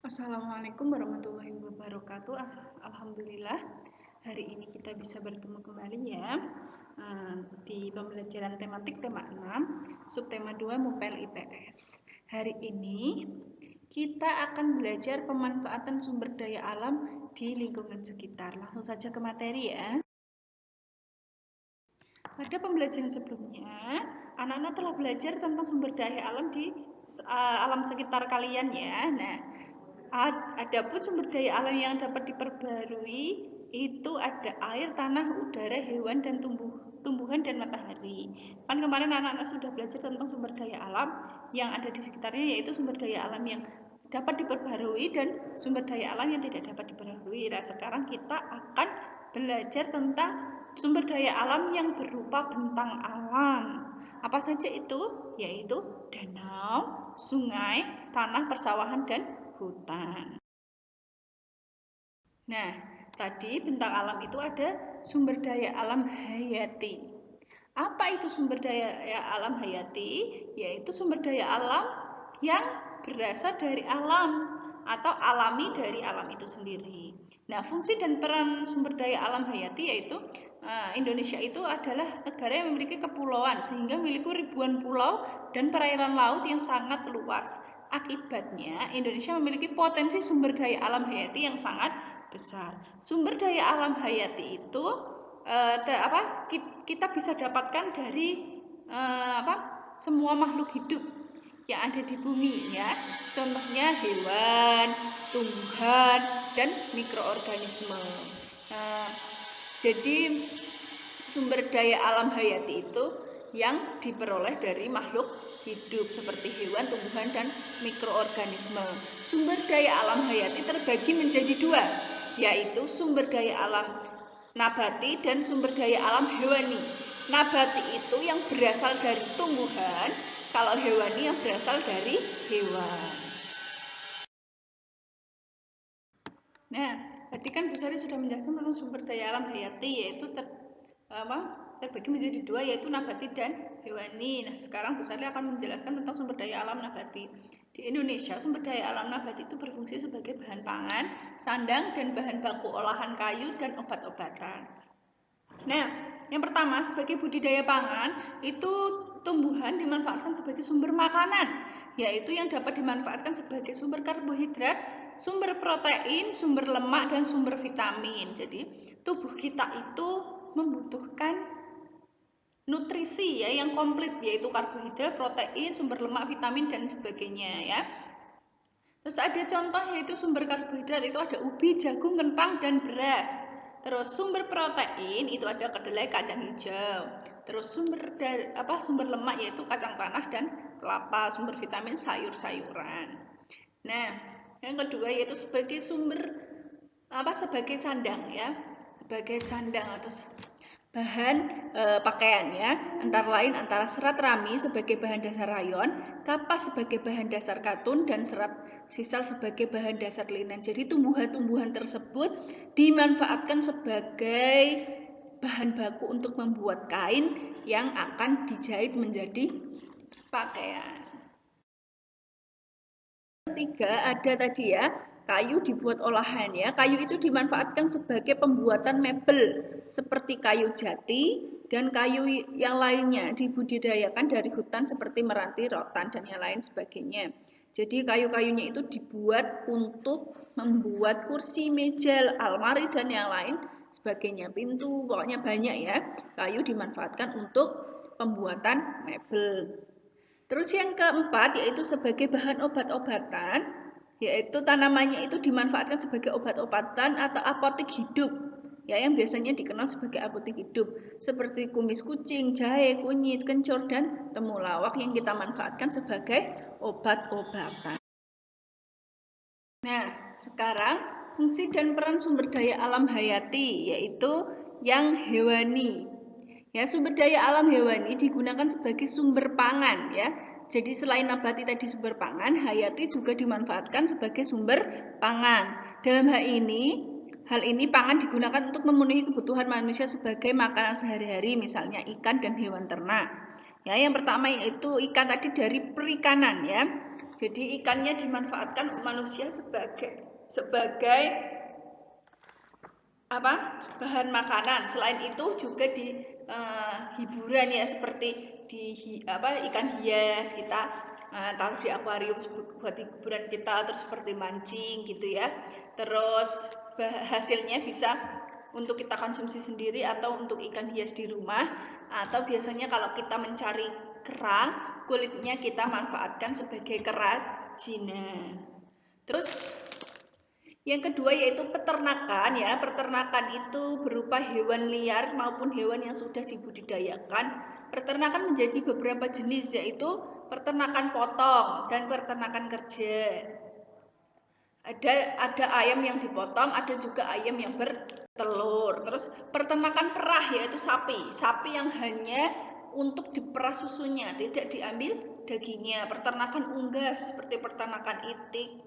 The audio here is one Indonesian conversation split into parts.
Assalamualaikum warahmatullahi wabarakatuh. Alhamdulillah, hari ini kita bisa bertemu kembali ya di pembelajaran tematik tema 6, subtema 2 MUPEL IPS. Hari ini kita akan belajar pemanfaatan sumber daya alam di lingkungan sekitar. Langsung saja ke materi ya. Pada pembelajaran sebelumnya, anak-anak telah belajar tentang sumber daya alam di alam sekitar kalian ya. Nah, adapun sumber daya alam yang dapat diperbarui itu ada air, tanah, udara, hewan, dan tumbuhan dan matahari. Kan kemarin anak-anak sudah belajar tentang sumber daya alam yang ada di sekitarnya, yaitu sumber daya alam yang dapat diperbarui dan sumber daya alam yang tidak dapat diperbarui. Nah, sekarang kita akan belajar tentang sumber daya alam yang berupa bentang alam. Apa saja itu? Yaitu danau, sungai, tanah, persawahan, dan hutan. Nah, tadi bentang alam itu ada sumber daya alam hayati. Apa itu sumber daya alam hayati? Yaitu sumber daya alam yang berasal dari alam atau alami dari alam itu sendiri. Nah, fungsi dan peran sumber daya alam hayati yaitu Indonesia itu adalah negara yang memiliki kepulauan sehingga memiliki ribuan pulau dan perairan laut yang sangat luas. Akibatnya, Indonesia memiliki potensi sumber daya alam hayati yang sangat besar. Sumber daya alam hayati itu kita bisa dapatkan dari semua makhluk hidup yang ada di bumi ya. Contohnya hewan, tumbuhan, dan mikroorganisme. Jadi sumber daya alam hayati itu yang diperoleh dari makhluk hidup seperti hewan, tumbuhan, dan mikroorganisme. Sumber daya alam hayati terbagi menjadi dua, yaitu sumber daya alam nabati dan sumber daya alam hewani. Nabati itu yang berasal dari tumbuhan, kalau hewani yang berasal dari hewan. Nah, tadi kan Bu Sari sudah menjelaskan tentang sumber daya alam hayati, yaitu terbagi menjadi dua, yaitu nabati dan hewani. Nah, sekarang Bu Sari akan menjelaskan tentang sumber daya alam nabati. Di Indonesia, sumber daya alam nabati itu berfungsi sebagai bahan pangan, sandang, dan bahan baku olahan kayu dan obat-obatan. Nah, yang pertama sebagai budidaya pangan itu tumbuhan dimanfaatkan sebagai sumber makanan, yaitu yang dapat dimanfaatkan sebagai sumber karbohidrat, sumber protein, sumber lemak, dan sumber vitamin. Jadi tubuh kita itu membutuhkan nutrisi ya yang komplit, yaitu karbohidrat, protein, sumber lemak, vitamin, dan sebagainya ya. Terus ada contoh yaitu sumber karbohidrat itu ada ubi, jagung, kentang, dan beras. Terus sumber protein itu ada kedelai, kacang hijau. Terus sumber lemak yaitu kacang tanah dan kelapa. Sumber vitamin sayur-sayuran. Nah, yang kedua yaitu sebagai sebagai sandang ya. Sebagai sandang atau bahan pakaian ya, antara serat rami sebagai bahan dasar rayon, kapas sebagai bahan dasar katun, dan serat sisal sebagai bahan dasar linen. Jadi tumbuhan-tumbuhan tersebut dimanfaatkan sebagai bahan baku untuk membuat kain yang akan dijahit menjadi pakaian. Ketiga ada tadi ya, kayu dibuat olahan ya. Kayu itu dimanfaatkan sebagai pembuatan mebel seperti kayu jati dan kayu yang lainnya dibudidayakan dari hutan seperti meranti, rotan, dan yang lain sebagainya. Jadi kayu-kayunya itu dibuat untuk membuat kursi, meja, almari, dan yang lain sebagainya. Pintu, pokoknya banyak ya. Kayu dimanfaatkan untuk pembuatan mebel. Terus yang keempat yaitu sebagai bahan obat-obatan, yaitu tanamannya itu dimanfaatkan sebagai obat-obatan atau apotek hidup, ya yang biasanya dikenal sebagai apotek hidup, seperti kumis kucing, jahe, kunyit, kencur, dan temulawak yang kita manfaatkan sebagai obat-obatan. Nah, sekarang fungsi dan peran sumber daya alam hayati yaitu yang hewani. Ya, sumber daya alam hewani digunakan sebagai sumber pangan ya. Jadi selain nabati tadi sumber pangan, hayati juga dimanfaatkan sebagai sumber pangan. Dalam hal ini pangan digunakan untuk memenuhi kebutuhan manusia sebagai makanan sehari-hari, misalnya ikan dan hewan ternak. Ya, yang pertama yaitu ikan tadi dari perikanan ya. Jadi ikannya dimanfaatkan manusia sebagai apa? Bahan makanan. Selain itu juga di hiburan ya, seperti ikan hias kita taruh di akuarium buat hiburan kita, terus seperti mancing gitu ya. Terus hasilnya bisa untuk kita konsumsi sendiri atau untuk ikan hias di rumah, atau biasanya kalau kita mencari kerang, kulitnya kita manfaatkan sebagai kerajinan. Terus yang kedua yaitu peternakan ya. Peternakan itu berupa hewan liar maupun hewan yang sudah dibudidayakan. Peternakan menjadi beberapa jenis, yaitu peternakan potong dan peternakan kerja. Ada ayam yang dipotong, ada juga ayam yang bertelur. Terus peternakan perah yaitu sapi. Sapi yang hanya untuk diperah susunya, tidak diambil dagingnya. Peternakan unggas seperti peternakan itik,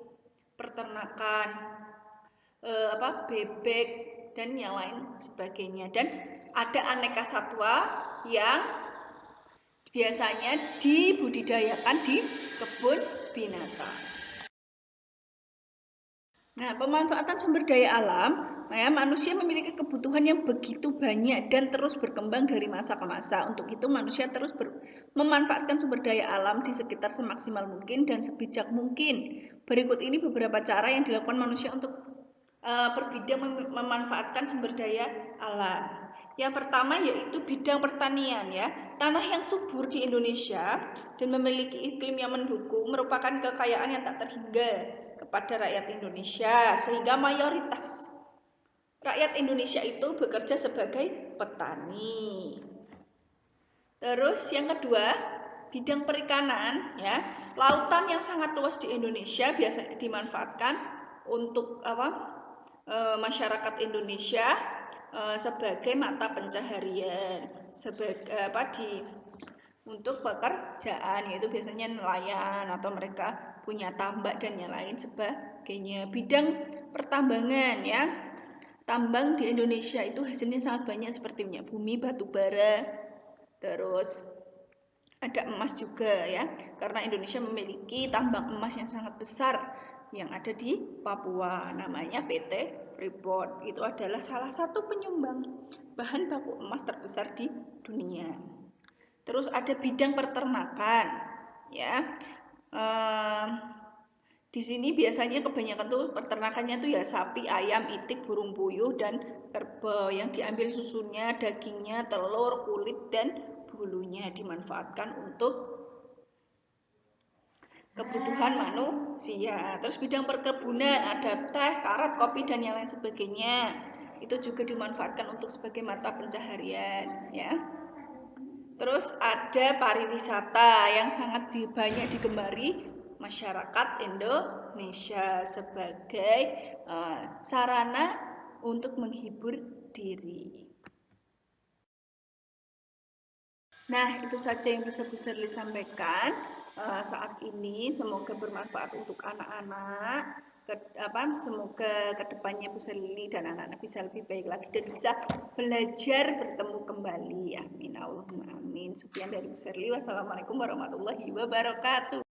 peternakan bebek dan yang lain sebagainya. Dan ada aneka satwa yang biasanya dibudidayakan di kebun binatang. Nah, pemanfaatan sumber daya alam, ya, manusia memiliki kebutuhan yang begitu banyak dan terus berkembang dari masa ke masa. Untuk itu manusia terus memanfaatkan sumber daya alam di sekitar semaksimal mungkin dan sebijak mungkin. Berikut ini beberapa cara yang dilakukan manusia untuk berbidang memanfaatkan sumber daya alam. Yang pertama yaitu bidang pertanian ya. Tanah yang subur di Indonesia dan memiliki iklim yang mendukung merupakan kekayaan yang tak terhingga kepada rakyat Indonesia, sehingga mayoritas rakyat Indonesia itu bekerja sebagai petani. Terus yang kedua, bidang perikanan ya. Lautan yang sangat luas di Indonesia biasanya dimanfaatkan untuk masyarakat Indonesia sebagai mata pencaharian, untuk pekerjaan, yaitu biasanya nelayan atau mereka punya tambak dan yang lain sebagainya. Bidang pertambangan ya, tambang di Indonesia itu hasilnya sangat banyak seperti minyak bumi, batu bara, terus ada emas juga ya, karena Indonesia memiliki tambang emas yang sangat besar yang ada di Papua, namanya PT Freeport. Itu adalah salah satu penyumbang bahan baku emas terbesar di dunia. Terus ada bidang peternakan ya. Di sini biasanya kebanyakan tuh peternakannya tuh ya sapi, ayam, itik, burung puyuh dan kerbau, yang diambil susunya, dagingnya, telur, kulit dan bulunya dimanfaatkan untuk kebutuhan manusia. Terus bidang perkebunan ada teh, karet, kopi dan yang lain sebagainya. Itu juga dimanfaatkan untuk sebagai mata pencaharian ya. Terus ada pariwisata yang sangat banyak digemari masyarakat Indonesia sebagai sarana untuk menghibur diri. Nah, itu saja yang bisa Bu Sherly sampaikan saat ini. Semoga bermanfaat untuk anak-anak. Semoga kedepannya Bu Sherly dan anak-anak bisa lebih baik lagi dan bisa belajar bertemu kembali. Amin Allahumma amin. Sekian dari Bu Sherly. Wassalamualaikum warahmatullahi wabarakatuh.